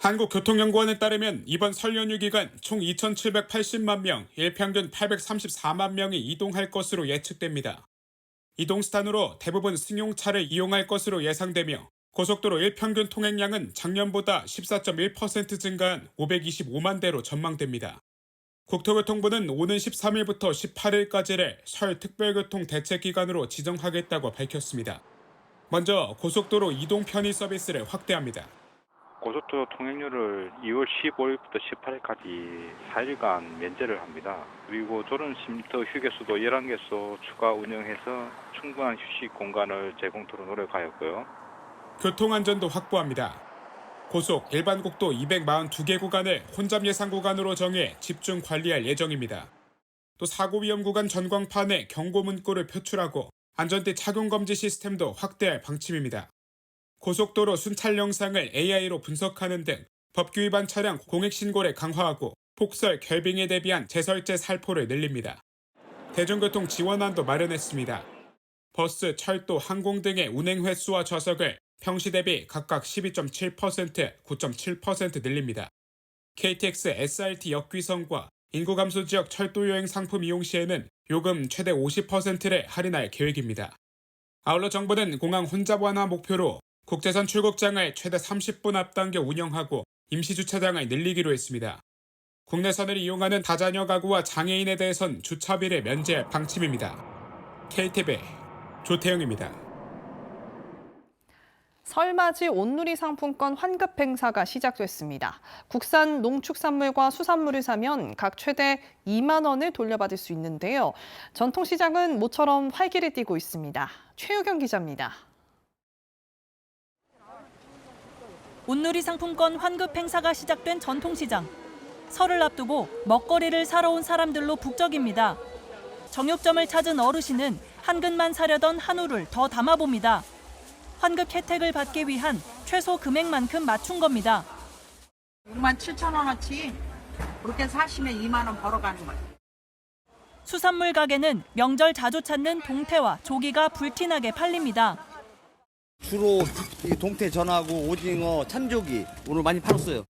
한국교통연구원에 따르면 이번 설 연휴 기간 총 2,780만 명, 일평균 834만 명이 이동할 것으로 예측됩니다. 이동수단으로 대부분 승용차를 이용할 것으로 예상되며 고속도로 일평균 통행량은 작년보다 14.1% 증가한 525만 대로 전망됩니다. 국토교통부는 오는 13일부터 18일까지를 설 특별교통 대책기간으로 지정하겠다고 밝혔습니다. 먼저 고속도로 이동 편의 서비스를 확대합니다. 고속도로 통행료를 2월 15일부터 18일까지 4일간 면제를 합니다. 그리고 졸음 쉼터 휴게소도 11개소 추가 운영해서 충분한 휴식 공간을 제공토록 노력하였고요. 교통안전도 확보합니다. 고속, 일반국도 242개 구간을 혼잡 예상 구간으로 정해 집중 관리할 예정입니다. 또 사고 위험 구간 전광판에 경고 문구를 표출하고 안전띠 착용 금지 시스템도 확대할 방침입니다. 고속도로 순찰 영상을 AI로 분석하는 등 법규 위반 차량 공익 신고를 강화하고 폭설, 결빙에 대비한 제설제 살포를 늘립니다. 대중교통 지원안도 마련했습니다. 버스, 철도, 항공 등의 운행 횟수와 좌석을 평시 대비 각각 12.7%, 9.7% 늘립니다. KTX SRT 역귀성과 인구 감소 지역 철도 여행 상품 이용 시에는 요금 최대 50%를 할인할 계획입니다. 아울러 정부는 공항 혼잡 완화 목표로 국제선 출국장을 최대 30분 앞당겨 운영하고 임시주차장을 늘리기로 했습니다. 국내선을 이용하는 다자녀 가구와 장애인에 대해선 주차비를 면제할 방침입니다. KTV 조태영입니다. 설맞이 온누리 상품권 환급 행사가 시작됐습니다. 국산 농축산물과 수산물을 사면 각 최대 2만 원을 돌려받을 수 있는데요. 전통시장은 모처럼 활기를 띠고 있습니다. 최유경 기자입니다. 온누리 상품권 환급 행사가 시작된 전통시장. 설을 앞두고 먹거리를 사러 온 사람들로 북적입니다. 정육점을 찾은 어르신은 한 근만 사려던 한우를 더 담아봅니다. 환급 혜택을 받기 위한 최소 금액만큼 맞춘 겁니다. 67,000원어치 그렇게 사시면 2만 원 벌어가는 거예요. 수산물 가게는 명절 자주 찾는 동태와 조기가 불티나게 팔립니다. 주로 이 동태 전하고 오징어, 참조기 오늘 많이 팔았어요.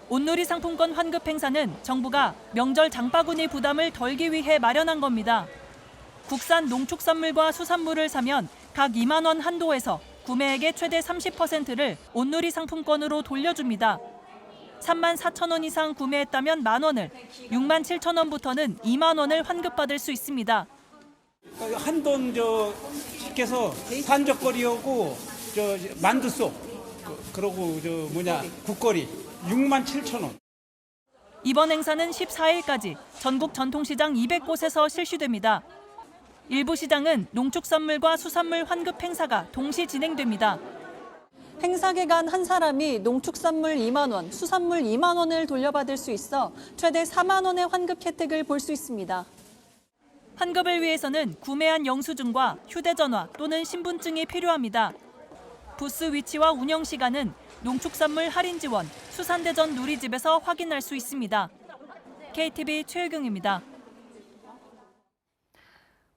온누리 상품권 환급 행사는 정부가 명절 장바구니 부담을 덜기 위해 마련한 겁니다. 국산 농축산물과 수산물을 사면 각 2만 원 한도에서 구매액의 최대 30%를 온누리 상품권으로 돌려줍니다. 3만 4천 원 이상 구매했다면 만 원을, 6만 7천 원부터는 2만 원을 환급받을 수 있습니다. 한돈 시켜서 산적거리하고 만두속 그러고 국거리 6만 7천 원. 이번 행사는 14일까지 전국 전통시장 200곳에서 실시됩니다. 일부 시장은 농축산물과 수산물 환급 행사가 동시 진행됩니다. 행사 기간 한 사람이 농축산물 2만 원, 수산물 2만 원을 돌려받을 수 있어 최대 4만 원의 환급 혜택을 볼 수 있습니다. 환급을 위해서는 구매한 영수증과 휴대전화 또는 신분증이 필요합니다. 부스 위치와 운영 시간은 농축산물 할인 지원, 수산대전 누리집에서 확인할 수 있습니다. KTV 최유경입니다.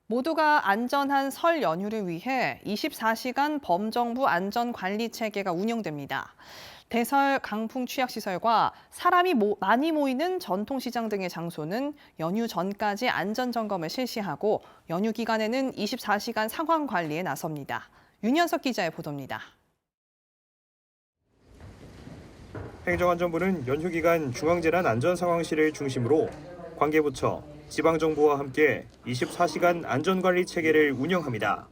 모두가 안전한 설 연휴를 위해 24시간 범정부 안전관리체계가 운영됩니다. 대설 강풍 취약시설과 사람이 많이 모이는 전통시장 등의 장소는 연휴 전까지 안전점검을 실시하고 연휴 기간에는 24시간 상황 관리에 나섭니다. 윤현석 기자의 보도입니다. 행정안전부는 연휴 기간 중앙재난안전상황실을 중심으로 관계부처, 지방정부와 함께 24시간 안전관리 체계를 운영합니다.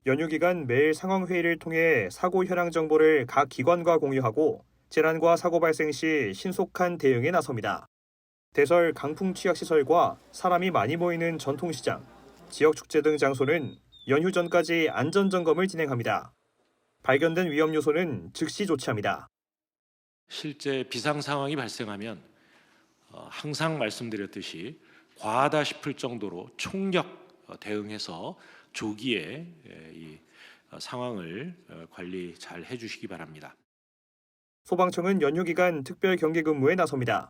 연휴 기간 매일 상황회의를 통해 사고 현황 정보를 각 기관과 공유하고 재난과 사고 발생 시 신속한 대응에 나섭니다. 대설 강풍 취약시설과 사람이 많이 모이는 전통시장, 지역축제 등 장소는 연휴 전까지 안전점검을 진행합니다. 발견된 위험 요소는 즉시 조치합니다. 실제 비상 상황이 발생하면 항상 말씀드렸듯이 과하다 싶을 정도로 총력 대응해서 조기에 이 상황을 관리 잘 해주시기 바랍니다. 소방청은 연휴 기간 특별 경계 근무에 나섭니다.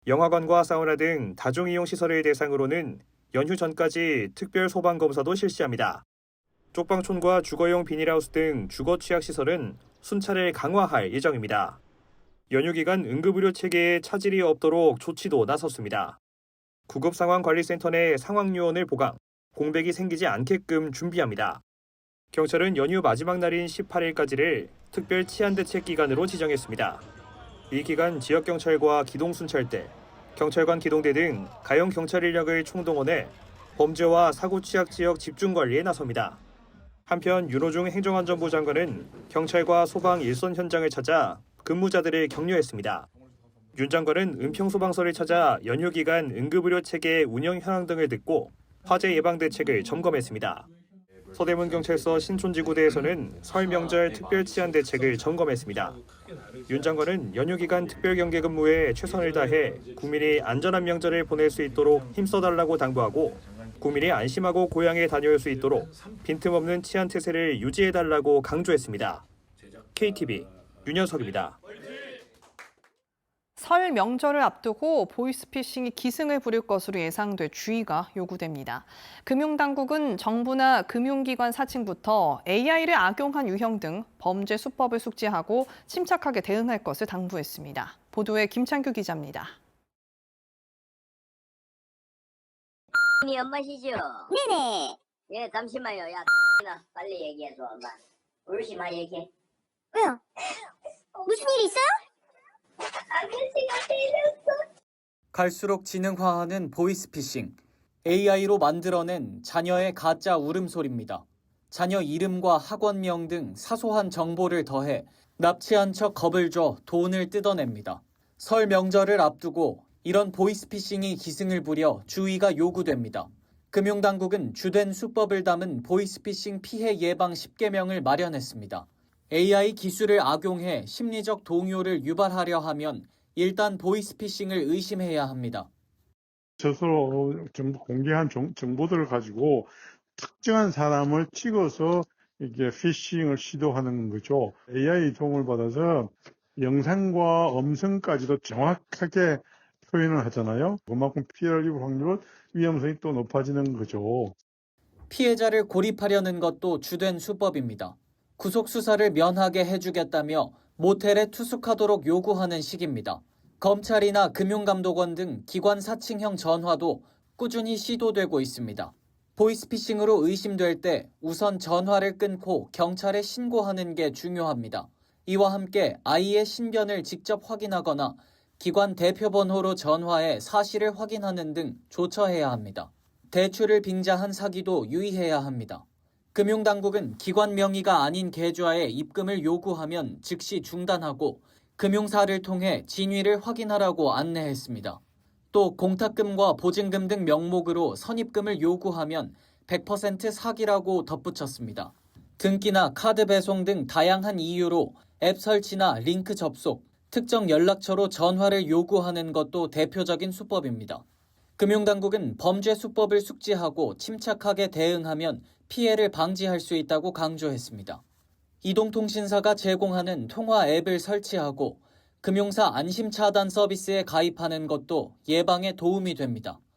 영화관과 사우나 등 다중이용 시설을 대상으로는 연휴 전까지 특별 소방 검사도 실시합니다. 쪽방촌과 주거용 비닐하우스 등 주거 취약 시설은 순찰을 강화할 예정입니다. 연휴 기간 응급의료 체계에 차질이 없도록 조치도 나섰습니다. 구급상황관리센터 내 상황요원을 보강, 공백이 생기지 않게끔 준비합니다. 경찰은 연휴 마지막 날인 18일까지를 특별 치안대책 기간으로 지정했습니다. 이 기간 지역경찰과 기동순찰대, 경찰관 기동대 등 가용 경찰 인력을 총동원해 범죄와 사고 취약 지역 집중관리에 나섭니다. 한편 윤호중 행정안전부 장관은 경찰과 소방 일선 현장을 찾아 근무자들을 격려했습니다. 윤 장관은 은평소방서를 찾아 연휴 기간 응급의료 체계 운영 현황 등을 듣고 화재 예방 대책을 점검했습니다. 서대문경찰서 신촌지구대에서는 설 명절 특별 치안 대책을 점검했습니다. 윤 장관은 연휴 기간 특별 경계 근무에 최선을 다해 국민이 안전한 명절을 보낼 수 있도록 힘써달라고 당부하고 국민이 안심하고 고향에 다녀올 수 있도록 빈틈없는 치안 태세를 유지해달라고 강조했습니다. KTV 윤현석입니다. 설 명절을 앞두고 보이스피싱이 기승을 부릴 것으로 예상돼 주의가 요구됩니다. 금융당국은 정부나 금융기관 사칭부터 AI를 악용한 유형 등 범죄 수법을 숙지하고 침착하게 대응할 것을 당부했습니다. 보도에 김창규 기자입니다. 이 엄마시죠? 네네. 예, 잠시만요. 야, 나 빨리 얘기해줘, 엄마. 어르신 많이 얘기해. 왜요? 무슨 일 있어요? 아저씨가 때렸어. 갈수록 지능화하는 보이스피싱. AI로 만들어낸 자녀의 가짜 울음소리입니다. 자녀 이름과 학원명 등 사소한 정보를 더해 납치한 척 겁을 줘 돈을 뜯어냅니다. 설 명절을 앞두고 이런 보이스피싱이 기승을 부려 주의가 요구됩니다. 금융당국은 주된 수법을 담은 보이스피싱 피해 예방 10개명을 마련했습니다. AI 기술을 악용해 심리적 동요를 유발하려 하면 일단 보이스피싱을 의심해야 합니다. 스스로 공개한 정보들을 가지고 특정한 사람을 찍어서 이게 피싱을 시도하는 거죠. AI 도움을 받아서 영상과 음성까지도 정확하게 표현을 하잖아요. 그만큼 피해를 입을 확률은 위험성이 또 높아지는 거죠. 피해자를 고립하려는 것도 주된 수법입니다. 구속 수사를 면하게 해주겠다며 모텔에 투숙하도록 요구하는 식입니다. 검찰이나 금융감독원 등 기관 사칭형 전화도 꾸준히 시도되고 있습니다. 보이스피싱으로 의심될 때 우선 전화를 끊고 경찰에 신고하는 게 중요합니다. 이와 함께 아이의 신변을 직접 확인하거나 기관 대표 번호로 전화해 사실을 확인하는 등 조처해야 합니다. 대출을 빙자한 사기도 유의해야 합니다. 금융당국은 기관 명의가 아닌 계좌에 입금을 요구하면 즉시 중단하고 금융사를 통해 진위를 확인하라고 안내했습니다. 또 공탁금과 보증금 등 명목으로 선입금을 요구하면 100% 사기라고 덧붙였습니다. 등기나 카드 배송 등 다양한 이유로 앱 설치나 링크 접속, 특정 연락처로 전화를 요구하는 것도 대표적인 수법입니다. 금융당국은 범죄 수법을 숙지하고 침착하게 대응하면 피해를 방지할 수 있다고 강조했습니다. 이동통신사가 제공하는 통화 앱을 설치하고 금융사 안심차단 서비스에 가입하는 것도 예방에 도움이 됩니다.